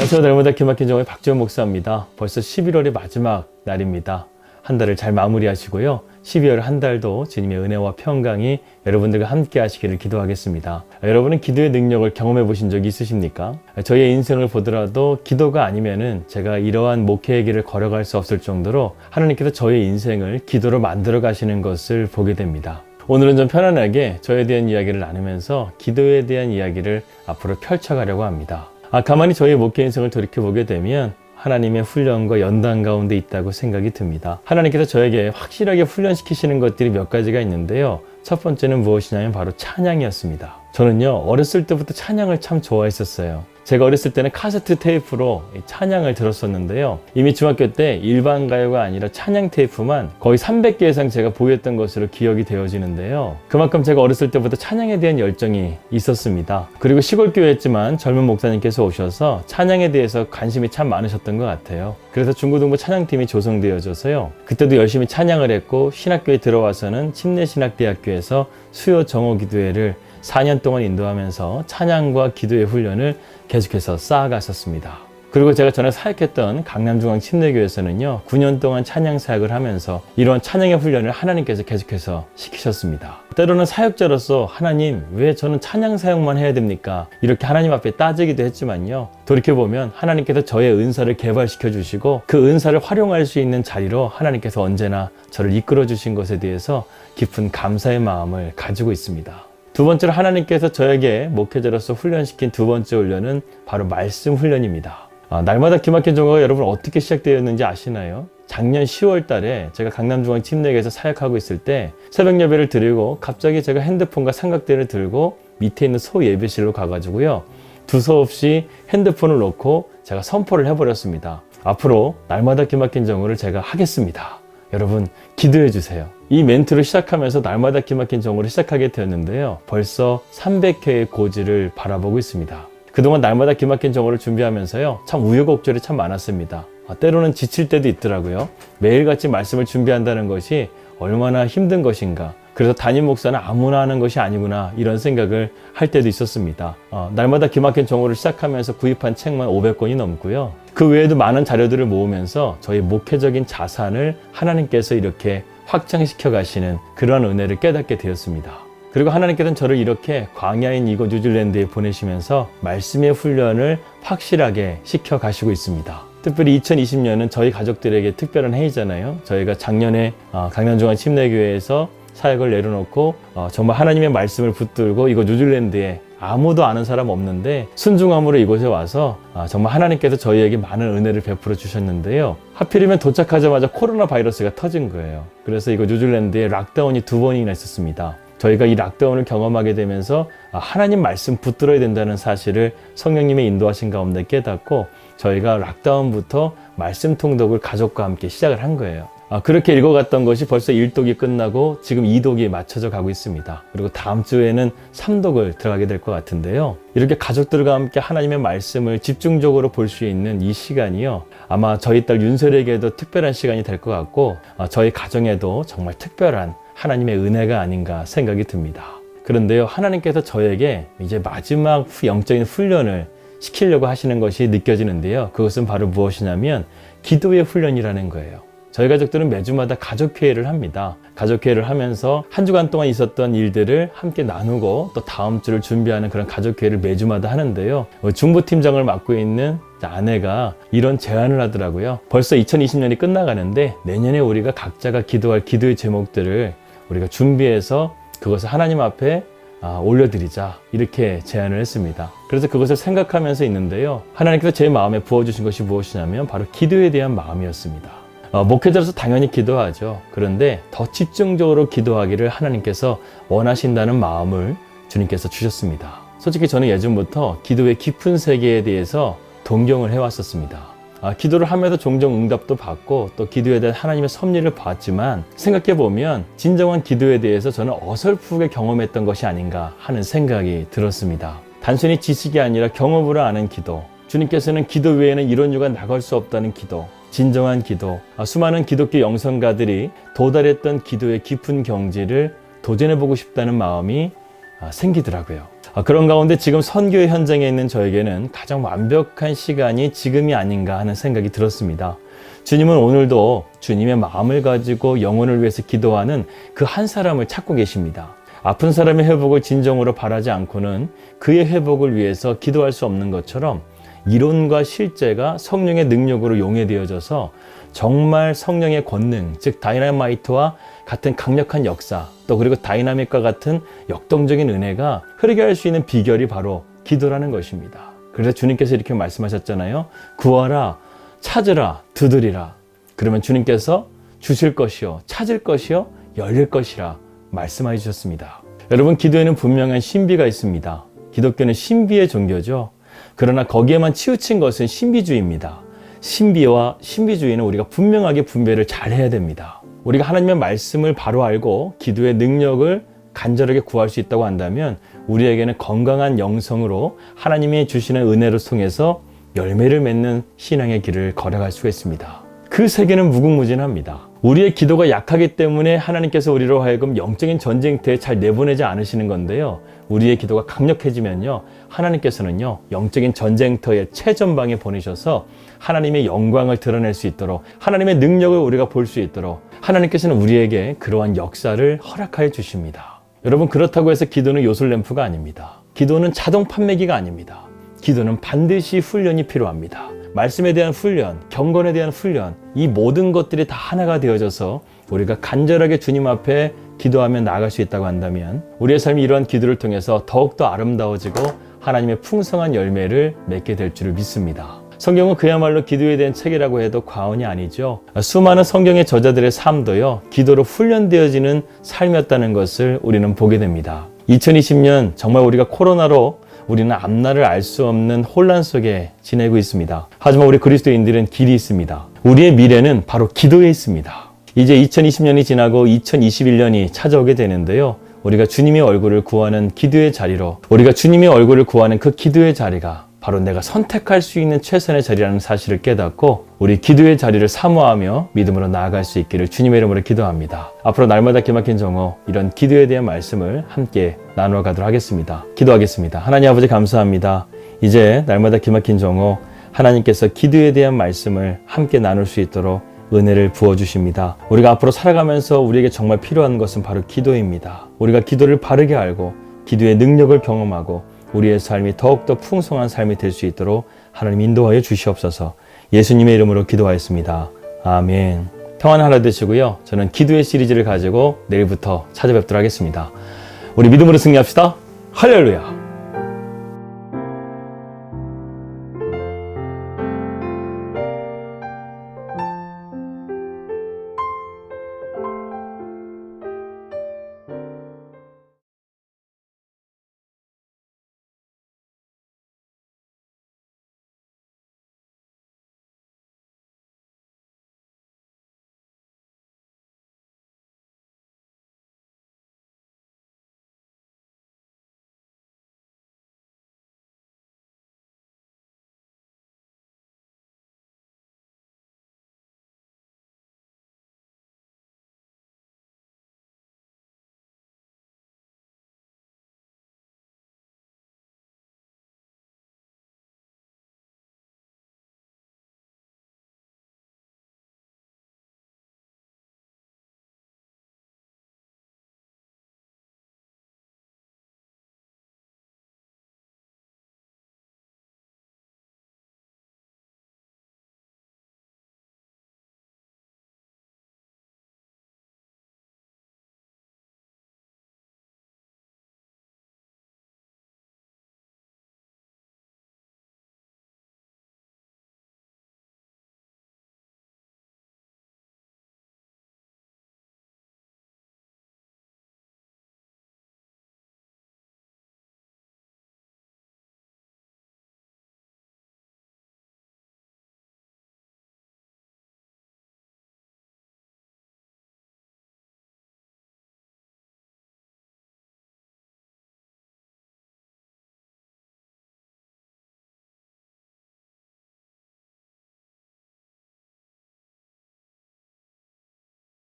안녕하세요. 날마다 기막힌 정의 박지원 목사입니다. 벌써 11월의 마지막 날입니다. 한 달을 잘 마무리하시고요. 12월 한 달도 주님의 은혜와 평강이 여러분들과 함께 하시기를 기도하겠습니다. 여러분은 기도의 능력을 경험해 보신 적이 있으십니까? 저의 인생을 보더라도 기도가 아니면은 제가 이러한 목회의 길을 걸어갈 수 없을 정도로 하나님께서 저의 인생을 기도로 만들어 가시는 것을 보게 됩니다. 오늘은 좀 편안하게 저에 대한 이야기를 나누면서 기도에 대한 이야기를 앞으로 펼쳐가려고 합니다. 가만히 저의 목회 인생을 돌이켜보게 되면 하나님의 훈련과 연단 가운데 있다고 생각이 듭니다. 하나님께서 저에게 확실하게 훈련시키시는 것들이 몇 가지가 있는데요. 첫 번째는 무엇이냐면 바로 찬양이었습니다. 저는요, 어렸을 때부터 찬양을 참 좋아했었어요. 제가 어렸을 때는 카세트 테이프로 찬양을 들었었는데요. 이미 중학교 때 일반 가요가 아니라 찬양 테이프만 거의 300개 이상 제가 보유했던 것으로 기억이 되어지는데요. 그만큼 제가 어렸을 때부터 찬양에 대한 열정이 있었습니다. 그리고 시골교회였지만 젊은 목사님께서 오셔서 찬양에 대해서 관심이 참 많으셨던 것 같아요. 그래서 중고등부 찬양팀이 조성되어져서요. 그때도 열심히 찬양을 했고 신학교에 들어와서는 침례신학대학교에서 수요 정오기도회를 4년 동안 인도하면서 찬양과 기도의 훈련을 계속해서 쌓아갔었습니다. 그리고 제가 전에 사역했던 강남중앙침례교회에서는요, 9년 동안 찬양 사역을 하면서 이런 찬양의 훈련을 하나님께서 계속해서 시키셨습니다. 때로는 사역자로서 하나님, 왜 저는 찬양 사역만 해야 됩니까? 이렇게 하나님 앞에 따지기도 했지만요, 돌이켜보면 하나님께서 저의 은사를 개발시켜 주시고 그 은사를 활용할 수 있는 자리로 하나님께서 언제나 저를 이끌어 주신 것에 대해서 깊은 감사의 마음을 가지고 있습니다. 두 번째로 하나님께서 저에게 목회자로서 훈련시킨 두 번째 훈련은 바로 말씀 훈련입니다. 날마다 기막힌 종교가 여러분 어떻게 시작되었는지 아시나요? 작년 10월 달에 제가 강남중앙침례교회에서 사역하고 있을 때 새벽 예배를 드리고 갑자기 제가 핸드폰과 삼각대를 들고 밑에 있는 소예배실로 가가지고요, 두서없이 핸드폰을 놓고 제가 선포를 해버렸습니다. 앞으로 날마다 기막힌 정오를 제가 하겠습니다. 여러분 기도해 주세요. 이 멘트를 시작하면서 날마다 기막힌 정오를 시작하게 되었는데요. 벌써 300회의 고지를 바라보고 있습니다. 그동안 날마다 기막힌 정오를 준비하면서요, 참 우여곡절이 참 많았습니다. 때로는 지칠 때도 있더라고요. 매일같이 말씀을 준비한다는 것이 얼마나 힘든 것인가. 그래서 담임 목사는 아무나 하는 것이 아니구나, 이런 생각을 할 때도 있었습니다. 날마다 기막힌 정오를 시작하면서 구입한 책만 500권이 넘고요. 그 외에도 많은 자료들을 모으면서 저희 목회적인 자산을 하나님께서 이렇게 확장시켜 가시는 그러한 은혜를 깨닫게 되었습니다. 그리고 하나님께서는 저를 이렇게 광야인 이곳 뉴질랜드에 보내시면서 말씀의 훈련을 확실하게 시켜 가시고 있습니다. 특별히 2020년은 저희 가족들에게 특별한 해이잖아요. 저희가 작년에 강남중앙침례교회에서 사역을 내려놓고 정말 하나님의 말씀을 붙들고 이곳 뉴질랜드에 아무도 아는 사람 없는데 순종함으로 이곳에 와서 정말 하나님께서 저희에게 많은 은혜를 베풀어 주셨는데요. 하필이면 도착하자마자 코로나 바이러스가 터진 거예요. 그래서 이곳 뉴질랜드에 락다운이 2번이나 있었습니다. 저희가 이 락다운을 경험하게 되면서 하나님 말씀 붙들어야 된다는 사실을 성령님의 인도하신 가운데 깨닫고 저희가 락다운부터 말씀 통독을 가족과 함께 시작을 한 거예요. 그렇게 읽어갔던 것이 벌써 1독이 끝나고 지금 2독이 맞춰져 가고 있습니다. 그리고 다음 주에는 3독을 들어가게 될 것 같은데요. 이렇게 가족들과 함께 하나님의 말씀을 집중적으로 볼 수 있는 이 시간이요, 아마 저희 딸 윤설에게도 특별한 시간이 될 것 같고 저희 가정에도 정말 특별한 하나님의 은혜가 아닌가 생각이 듭니다. 그런데요, 하나님께서 저에게 이제 마지막 영적인 훈련을 시키려고 하시는 것이 느껴지는데요. 그것은 바로 무엇이냐면 기도의 훈련이라는 거예요. 저희 가족들은 매주마다 가족회의를 합니다. 가족회의를 하면서 한 주간 동안 있었던 일들을 함께 나누고 또 다음 주를 준비하는 그런 가족회의를 매주마다 하는데요. 중부팀장을 맡고 있는 아내가 이런 제안을 하더라고요. 벌써 2020년이 끝나가는데 내년에 우리가 각자가 기도할 기도의 제목들을 우리가 준비해서 그것을 하나님 앞에 올려드리자, 이렇게 제안을 했습니다. 그래서 그것을 생각하면서 있는데요, 하나님께서 제 마음에 부어주신 것이 무엇이냐면 바로 기도에 대한 마음이었습니다. 목회자로서 당연히 기도하죠. 그런데 더 집중적으로 기도하기를 하나님께서 원하신다는 마음을 주님께서 주셨습니다. 솔직히 저는 예전부터 기도의 깊은 세계에 대해서 동경을 해왔었습니다. 기도를 하면서 종종 응답도 받고 또 기도에 대한 하나님의 섭리를 봤지만 생각해보면 진정한 기도에 대해서 저는 어설프게 경험했던 것이 아닌가 하는 생각이 들었습니다. 단순히 지식이 아니라 경험으로 아는 기도, 주님께서는 기도 외에는 이런 유가 나갈 수 없다는 기도, 진정한 기도, 수많은 기독교 영성가들이 도달했던 기도의 깊은 경지를 도전해보고 싶다는 마음이 생기더라고요. 그런 가운데 지금 선교의 현장에 있는 저에게는 가장 완벽한 시간이 지금이 아닌가 하는 생각이 들었습니다. 주님은 오늘도 주님의 마음을 가지고 영혼을 위해서 기도하는 그 한 사람을 찾고 계십니다. 아픈 사람의 회복을 진정으로 바라지 않고는 그의 회복을 위해서 기도할 수 없는 것처럼 이론과 실제가 성령의 능력으로 용해되어져서 정말 성령의 권능, 즉 다이너마이트와 같은 강력한 역사, 또 그리고 다이나믹과 같은 역동적인 은혜가 흐르게 할 수 있는 비결이 바로 기도라는 것입니다. 그래서 주님께서 이렇게 말씀하셨잖아요. 구하라, 찾으라, 두드리라. 그러면 주님께서 주실 것이요, 찾을 것이요, 열릴 것이라 말씀해 주셨습니다. 여러분, 기도에는 분명한 신비가 있습니다. 기독교는 신비의 종교죠. 그러나 거기에만 치우친 것은 신비주의입니다. 신비와 신비주의는 우리가 분명하게 분별을 잘 해야 됩니다. 우리가 하나님의 말씀을 바로 알고 기도의 능력을 간절하게 구할 수 있다고 한다면 우리에게는 건강한 영성으로 하나님이 주시는 은혜를 통해서 열매를 맺는 신앙의 길을 걸어갈 수가 있습니다. 그 세계는 무궁무진합니다. 우리의 기도가 약하기 때문에 하나님께서 우리로 하여금 영적인 전쟁터에 잘 내보내지 않으시는 건데요. 우리의 기도가 강력해지면요, 하나님께서는요, 영적인 전쟁터의 최전방에 보내셔서 하나님의 영광을 드러낼 수 있도록, 하나님의 능력을 우리가 볼 수 있도록 하나님께서는 우리에게 그러한 역사를 허락하여 주십니다. 여러분, 그렇다고 해서 기도는 요술램프가 아닙니다. 기도는 자동 판매기가 아닙니다. 기도는 반드시 훈련이 필요합니다. 말씀에 대한 훈련, 경건에 대한 훈련, 이 모든 것들이 다 하나가 되어져서 우리가 간절하게 주님 앞에 기도하며 나아갈 수 있다고 한다면 우리의 삶이 이러한 기도를 통해서 더욱더 아름다워지고 하나님의 풍성한 열매를 맺게 될 줄을 믿습니다. 성경은 그야말로 기도에 대한 책이라고 해도 과언이 아니죠. 수많은 성경의 저자들의 삶도요, 기도로 훈련되어지는 삶이었다는 것을 우리는 보게 됩니다. 2020년 정말 우리가 코로나로 우리는 앞날을 알 수 없는 혼란 속에 지내고 있습니다. 하지만 우리 그리스도인들은 길이 있습니다. 우리의 미래는 바로 기도에 있습니다. 이제 2020년이 지나고 2021년이 찾아오게 되는데요. 우리가 주님의 얼굴을 구하는 기도의 자리로, 우리가 주님의 얼굴을 구하는 그 기도의 자리가 바로 내가 선택할 수 있는 최선의 자리라는 사실을 깨닫고 우리 기도의 자리를 사모하며 믿음으로 나아갈 수 있기를 주님의 이름으로 기도합니다. 앞으로 날마다 기막힌 정오, 이런 기도에 대한 말씀을 함께 나누어 가도록 하겠습니다. 기도하겠습니다. 하나님 아버지, 감사합니다. 이제 날마다 기막힌 정오, 하나님께서 기도에 대한 말씀을 함께 나눌 수 있도록 은혜를 부어주십니다. 우리가 앞으로 살아가면서 우리에게 정말 필요한 것은 바로 기도입니다. 우리가 기도를 바르게 알고 기도의 능력을 경험하고 우리의 삶이 더욱더 풍성한 삶이 될 수 있도록 하나님 인도하여 주시옵소서. 예수님의 이름으로 기도하였습니다. 아멘. 평안한 하루 되시고요. 저는 기도의 시리즈를 가지고 내일부터 찾아뵙도록 하겠습니다. 우리 믿음으로 승리합시다. 할렐루야.